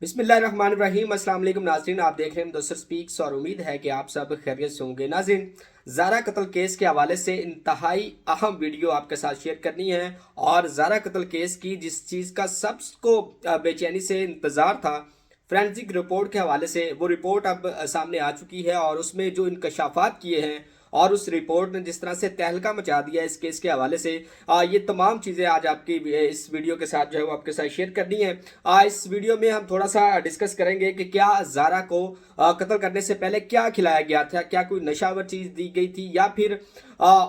बिस्मिल्लाहिर्रहमानिर्रहीम। अस्सलाम वालेकुम नाज़रीन, आप देख रहे हैं दोस्तर स्पीक्स और उम्मीद है कि आप सब खैरियत से होंगे। नाज़रीन, ज़ारा कत्ल केस के हवाले से इंतहाई अहम वीडियो आपके साथ शेयर करनी है। और ज़ारा कत्ल केस की जिस चीज़ का सबको बेचैनी से इंतज़ार था, फ्रेंसिक रिपोर्ट के हवाले से, वो रिपोर्ट अब सामने आ चुकी है। और उसमें जो इंकशाफात किए हैं और उस रिपोर्ट ने जिस तरह से तहलका मचा दिया इस केस के हवाले से, ये तमाम चीज़ें आज आपकी इस वीडियो के साथ जो है वो आपके साथ शेयर करनी है। इस वीडियो में हम थोड़ा सा डिस्कस करेंगे कि क्या ज़ारा को कत्ल करने से पहले क्या खिलाया गया था, क्या कोई नशावर चीज़ दी गई थी या फिर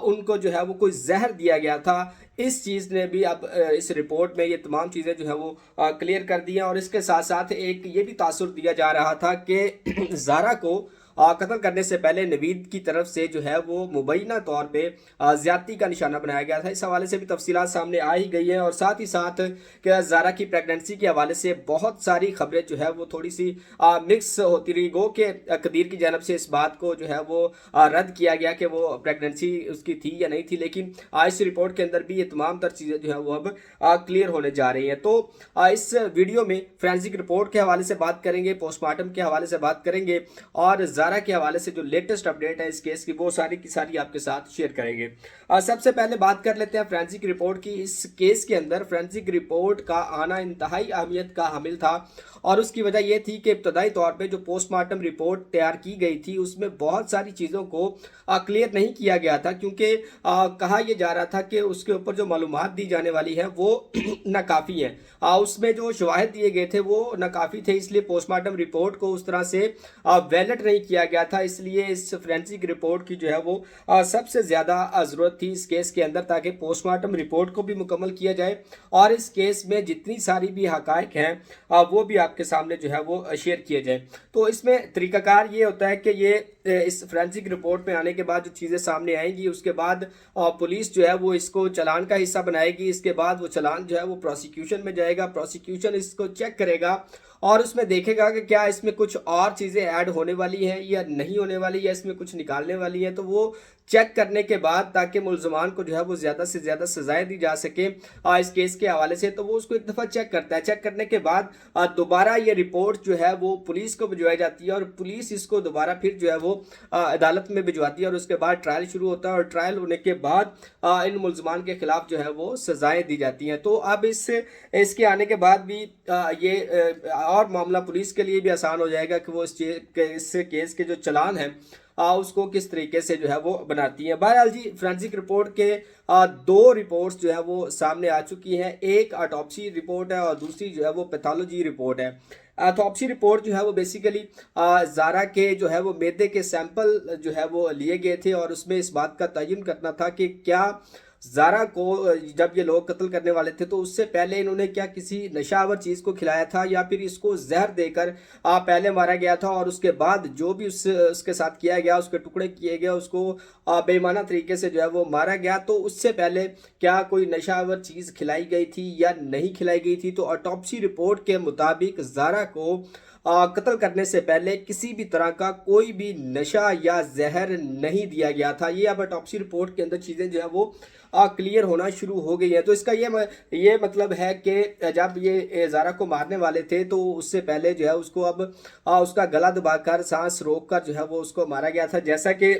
उनको जो है वो कोई जहर दिया गया था। इस चीज़ ने भी अब इस रिपोर्ट में ये तमाम चीज़ें जो है वो क्लियर कर दी हैं। और इसके साथ साथ एक ये भी तासुर दिया जा रहा था कि ज़ारा को कत्ल करने से पहले नवीद की तरफ से जो है वो मुबैना तौर पे ज्यादती का निशाना बनाया गया था। इस हवाले से भी तफसीलात सामने आ ही गई हैं। और साथ ही साथ कि ज़ारा की प्रेगनेंसी के हवाले से बहुत सारी खबरें जो है वो थोड़ी सी मिक्स होती रही। गो के कदीर की जानब से इस बात को जो है वो रद्द किया गया कि वो प्रेगनेंसी उसकी थी या नहीं थी, लेकिन इस रिपोर्ट के अंदर भी ये तमाम तर चीज़ें जो है वो अब क्लियर होने जा रही हैं। तो इस वीडियो में फ्रेंसिक रिपोर्ट के हवाले से बात करेंगे, पोस्टमार्टम के हवाले से बात करेंगे और ज़ारा के हवाले से जो लेटेस्ट अपडेट है इस केस की, वो सारी की सारी आपके साथ शेयर करेंगे। सबसे पहले बात कर लेते हैं फ्रेंसिक रिपोर्ट की। इस केस के अंदर फ्रेंसिक रिपोर्ट का आना इंतहाई अहमियत का हामिल था। और उसकी वजह यह थी कि इब्तदाई तौर पे जो पोस्टमार्टम रिपोर्ट तैयार की गई थी उसमें बहुत सारी चीज़ों को क्लियर नहीं किया गया था, क्योंकि कहा यह जा रहा था कि उसके ऊपर जो मालूमात दी जाने वाली है वो नाकाफ़ी है। उसमें जो शवाहिद दिए गए थे वो नाकाफ़ी थे, इसलिए पोस्टमार्टम रिपोर्ट को उस तरह से वैलिड नहीं किया गया था। इसलिए इस फ्रेंसिक रिपोर्ट की जो है वो सबसे ज़्यादा ज़रूरत थी इस केस के अंदर, ताकि पोस्टमार्टम रिपोर्ट को भी मुकम्मल किया जाए और इस केस में जितनी सारी भी हकायक हैं वो भी आपके सामने जो है वो शेयर किए जाए। तो इसमें तरीकाकार ये होता है कि ये इस फ्रेंसिक रिपोर्ट में आने के बाद जो चीज़ें सामने आएंगी उसके बाद पुलिस जो है वो इसको चालान का हिस्सा बनाएगी। इसके बाद वो चालान जो है वो प्रोसिक्यूशन में जाएगा, प्रोसिक्यूशन इसको चेक करेगा और उसमें देखेगा कि क्या इसमें कुछ और चीज़ें ऐड होने वाली हैं या नहीं होने वाली, या इसमें कुछ निकालने वाली है। तो वो चेक करने के बाद, ताकि मुल्ज़मान को जो है वो ज़्यादा से ज़्यादा सजाएं दी जा सके इस केस के हवाले से, तो वो उसको एक दफ़ा चेक करता है। चेक करने के बाद दोबारा ये रिपोर्ट जो है वो पुलिस को भिजवाई जाती है और पुलिस इसको दोबारा फिर जो है वो अदालत में भिजवाती है और उसके बाद ट्रायल शुरू होता है। और ट्रायल होने के बाद इन मुल्ज़मान के खिलाफ जो है वो सजाएं दी जाती हैं। तो अब इसके आने के बाद भी ये और मामला पुलिस के लिए भी आसान हो जाएगा कि वो इस केस के जो चालान हैं उसको किस तरीके से जो है वो बनाती है। बहरहाल जी, फ्रेंसिक रिपोर्ट के दो रिपोर्ट्स जो है वो सामने आ चुकी हैं। एक ऑटोप्सी रिपोर्ट है और दूसरी जो है वो पैथोलॉजी रिपोर्ट है। ऑटोप्सी रिपोर्ट जो है वो बेसिकली ज़ारा के जो है वो मैदे के सैंपल जो है वो लिए गए थे और उसमें इस बात का तयन करना था कि क्या ज़ारा को जब ये लोग कत्ल करने वाले थे तो उससे पहले इन्होंने क्या किसी नशावर चीज़ को खिलाया था या फिर इसको जहर देकर पहले मारा गया था और उसके बाद जो भी उसके साथ किया गया, उसके टुकड़े किए गए, उसको बेईमाना तरीके से जो है वो मारा गया। तो उससे पहले क्या कोई नशावर चीज़ खिलाई गई थी या नहीं खिलाई गई थी। तो ऑटोप्सी रिपोर्ट के मुताबिक ज़ारा को कत्ल करने से पहले किसी भी तरह का कोई भी नशा या जहर नहीं दिया गया था। ये अब ऑटोप्सी रिपोर्ट के अंदर चीज़ें जो है वो क्लियर होना शुरू हो गई है। तो इसका ये मतलब है कि जब ये ज़ारा को मारने वाले थे तो उससे पहले जो है उसको अब उसका गला दबाकर सांस रोक कर जो है वो उसको मारा गया था, जैसा कि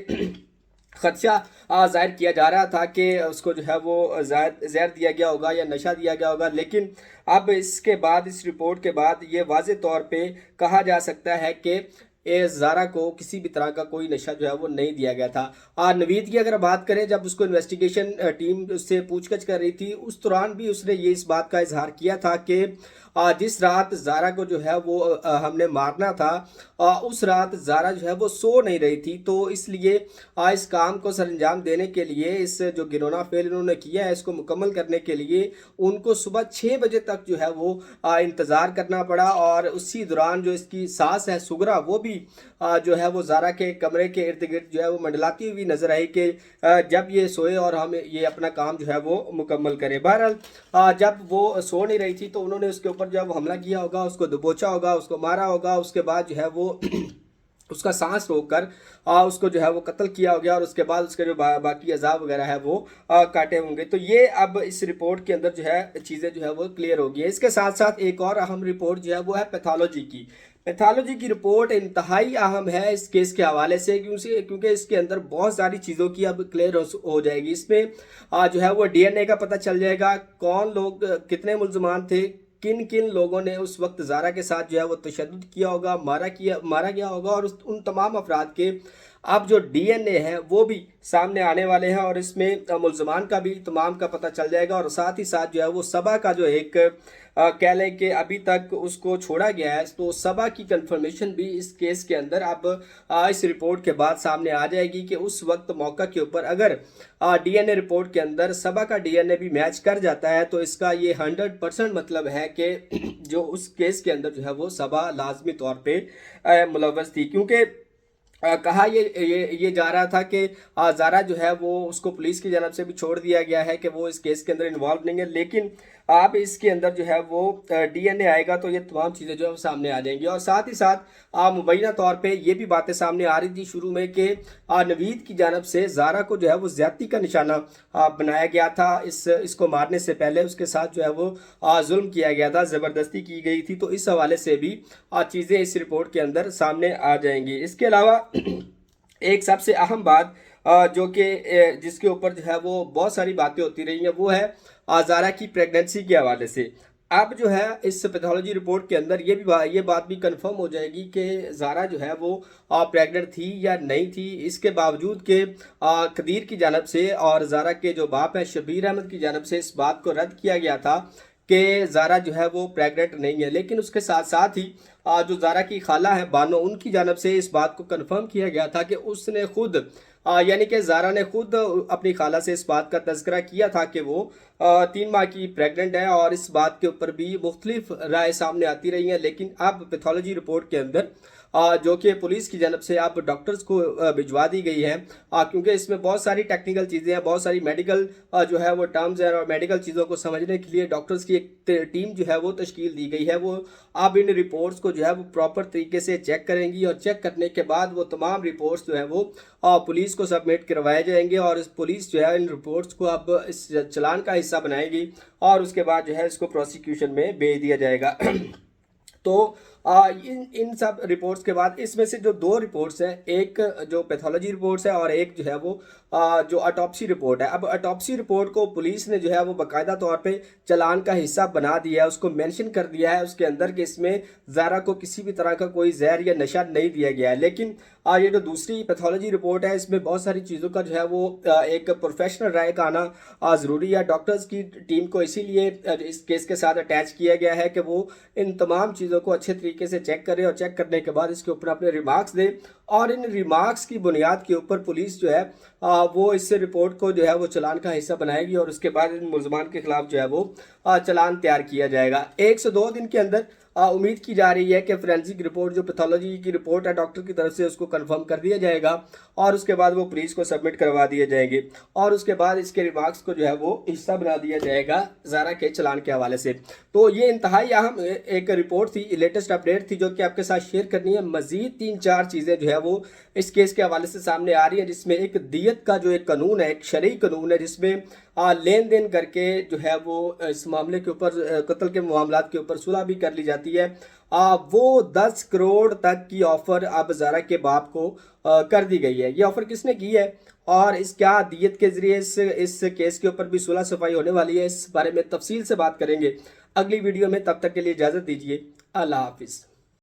खदशा जाहिर किया जा रहा था कि उसको जो है वो जहर दिया गया होगा या नशा दिया गया होगा। लेकिन अब इसके बाद, इस रिपोर्ट के बाद ये वाज़े तौर पे कहा जा सकता है कि ज़ारा को किसी भी तरह का कोई नशा जो है वो नहीं दिया गया था। नवीद की अगर बात करें, जब उसको इन्वेस्टिगेशन टीम उससे पूछगछ कर रही थी उस दौरान भी उसने ये इस बात का इजहार किया था कि जिस रात ज़ारा को जो है वो हमने मारना था उस रात ज़ारा जो है वो सो नहीं रही थी। तो इसलिए इस काम को सरअंजाम देने के लिए, इस जो घिनौना फेल इन्होंने किया है इसको मुकम्मल करने के लिए उनको सुबह 6 बजे तक जो है वो इंतज़ार करना पड़ा। और उसी दौरान जो इसकी सास है सुगरा, वो भी जो है वो ज़ारा के कमरे के इर्द गिर्द जो है वो मंडलाती हुई नजर आई कि जब ये सोए और हम ये अपना काम जो है वो मुकम्मल करें। बहरहाल जब वो सो नहीं रही थी तो उन्होंने उसके ऊपर जब हमला किया होगा, उसको दबोचा होगा, उसको मारा होगा। उसके बाद जो है वो उसका सांस रोक कर उसको जो है वो कत्ल किया हो गया, और उसके बाद उसके जो बाकी अज़ाब वगैरह है वो काटे होंगे। तो ये अब इस रिपोर्ट के अंदर जो है चीज़ें जो है वो क्लियर होगी। इसके साथ साथ एक और अहम रिपोर्ट जो है वो है पैथोलॉजी की। पैथोलॉजी की रिपोर्ट इंतहाई अहम है इस केस के हवाले से, क्योंकि इसके अंदर बहुत सारी चीज़ों की अब क्लियर हो जाएगी। इसमें जो है वो डीएनए का पता चल जाएगा, कौन लोग कितने मुल्ज़मान थे, किन किन लोगों ने उस वक्त ज़ारा के साथ जो है वो तशद्दुद किया होगा, मारा गया होगा, और उन तमाम अफराद के अब जो डीएनए है वो भी सामने आने वाले हैं, और इसमें मुल्ज़मान का भी तमाम का पता चल जाएगा। और साथ ही साथ जो है वो सबा का जो एक कह लें कि अभी तक उसको छोड़ा गया है, तो सबा की कंफर्मेशन भी इस केस के अंदर अब इस रिपोर्ट के बाद सामने आ जाएगी कि उस वक्त मौका के ऊपर अगर डीएनए रिपोर्ट के अंदर सबा का डीएनए भी मैच कर जाता है, तो इसका ये 100% मतलब है कि जो उस केस के अंदर जो है वो सबा लाजमी तौर पे मुलव्वस थी। क्योंकि कहा ये जा रहा था कि ज़ारा जो है वो उसको पुलिस की जानब से भी छोड़ दिया गया है कि वो इस केस के अंदर इन्वॉल्व नहीं है, लेकिन अब इसके अंदर जो है वो डीएनए आएगा तो ये तमाम चीज़ें जो है वो सामने आ जाएंगी। और साथ ही साथ मुबैना तौर पे ये भी बातें सामने आ रही थी शुरू में कि नवीद की जानब से ज़ारा को जो है वो ज़्यादती का निशाना बनाया गया था, इसको मारने से पहले उसके साथ जो है वो जुल्म किया गया था, ज़बरदस्ती की गई थी। तो इस हवाले से भी चीज़ें इस रिपोर्ट के अंदर सामने आ जाएंगी। इसके अलावा एक सबसे अहम बात जो कि जिसके ऊपर जो है वो बहुत सारी बातें होती रही हैं, वो है ज़ारा की प्रेगनेंसी के हवाले से। अब जो है इस पैथोलॉजी रिपोर्ट के अंदर ये बात भी कंफर्म हो जाएगी कि ज़ारा जो है वो प्रेग्नेंट थी या नहीं थी, इसके बावजूद कि कदीर की जानब से और ज़ारा के जो बाप हैं शबीर अहमद की जानब से इस बात को रद्द किया गया था कि ज़ारा जो है वो प्रेग्नेंट नहीं है। लेकिन उसके साथ साथ ही जो ज़ारा की खाला है बानो, उनकी जानब से इस बात को कंफर्म किया गया था कि उसने खुद यानी कि ज़ारा ने खुद अपनी खाला से इस बात का तज़किरा किया था कि वो 3 माह की प्रेग्नेंट है, और इस बात के ऊपर भी मुख्तलिफ राय सामने आती रही हैं। लेकिन अब पैथोलॉजी रिपोर्ट के अंदर जो कि पुलिस की जानब से अब डॉक्टर्स को भिजवा दी गई है, क्योंकि इसमें बहुत सारी टेक्निकल चीज़ें हैं, बहुत सारी मेडिकल जो है वो टर्म्स हैं, और मेडिकल चीज़ों को समझने के लिए डॉक्टर्स की एक टीम जो है वो तश्कील दी गई है। वो अब इन रिपोर्ट्स को जो है वो प्रॉपर तरीके से चेक करेंगी, और चेक करने के बाद वो तमाम रिपोर्ट्स जो है वो पुलिस को सबमिट करवाए जाएंगे, और इस पुलिस जो है इन रिपोर्ट्स को अब इस चलान का हिस्सा बनाएगी, और उसके बाद जो है इसको प्रोसिक्यूशन में भेज दिया जाएगा। तो इन सब रिपोर्ट्स के बाद इसमें से जो 2 रिपोर्ट्स हैं, एक जो पैथोलॉजी रिपोर्ट्स है और एक जो है वो जो ऑटोप्सी रिपोर्ट है। अब ऑटोप्सी रिपोर्ट को पुलिस ने जो है वो बाकायदा तौर पे चलान का हिस्सा बना दिया है, उसको मेंशन कर दिया है उसके अंदर कि इसमें ज़ारा को किसी भी तरह का कोई जहर या नशा नहीं दिया गया है। लेकिन ये जो दूसरी पैथोलॉजी रिपोर्ट है, इसमें बहुत सारी चीज़ों का जो है वो एक प्रोफेशनल राय का आना ज़रूरी है। डॉक्टर्स की टीम को इसीलिए इस केस के साथ अटैच किया गया है कि वो इन तमाम चीज़ों को अच्छे तरीके से चेक करें, और चेक करने के बाद इसके ऊपर अपने रिमार्क्स दें, और इन रिमार्क्स की बुनियाद के ऊपर पुलिस जो है वो इस रिपोर्ट को जो है वो चलान का हिस्सा बनाएगी, और उसके बाद इन मुल्ज़मान के खिलाफ जो है वो चलान तैयार किया जाएगा। 1 से 2 दिन के अंदर उम्मीद की जा रही है कि फोरेंसिक रिपोर्ट जो पैथोलॉजी की रिपोर्ट है डॉक्टर की तरफ से उसको कंफर्म कर दिया जाएगा, और उसके बाद वो पुलिस को सबमिट करवा दिए जाएंगे, और उसके बाद इसके रिमार्क्स को जो है वो हिस्सा बना दिया जाएगा ज़ारा के चलान के हवाले से। तो ये इंतहाई अहम एक रिपोर्ट थी, लेटेस्ट अपडेट थी, जो कि आपके साथ शेयर करनी है। मज़ीद 3-4 चीज़ें जो है वो इस केस के हवाले से सामने आ रही है, जिसमें एक दियत का जो एक कानून है, एक शरई कानून है, जिसमें लेन देन करके जो है वो इस मामले के ऊपर कत्ल के मामलात के ऊपर सुलह भी कर ली जाती है। वो 10 करोड़ तक की ऑफ़र अब ज़ारा के बाप को कर दी गई है। ये ऑफ़र किसने की है, और इस क्या दियत के ज़रिए इस केस के ऊपर भी सुलह सफाई होने वाली है, इस बारे में तफसील से बात करेंगे अगली वीडियो में। तब तक के लिए इजाज़त दीजिए, अल्लाह हाफिज़।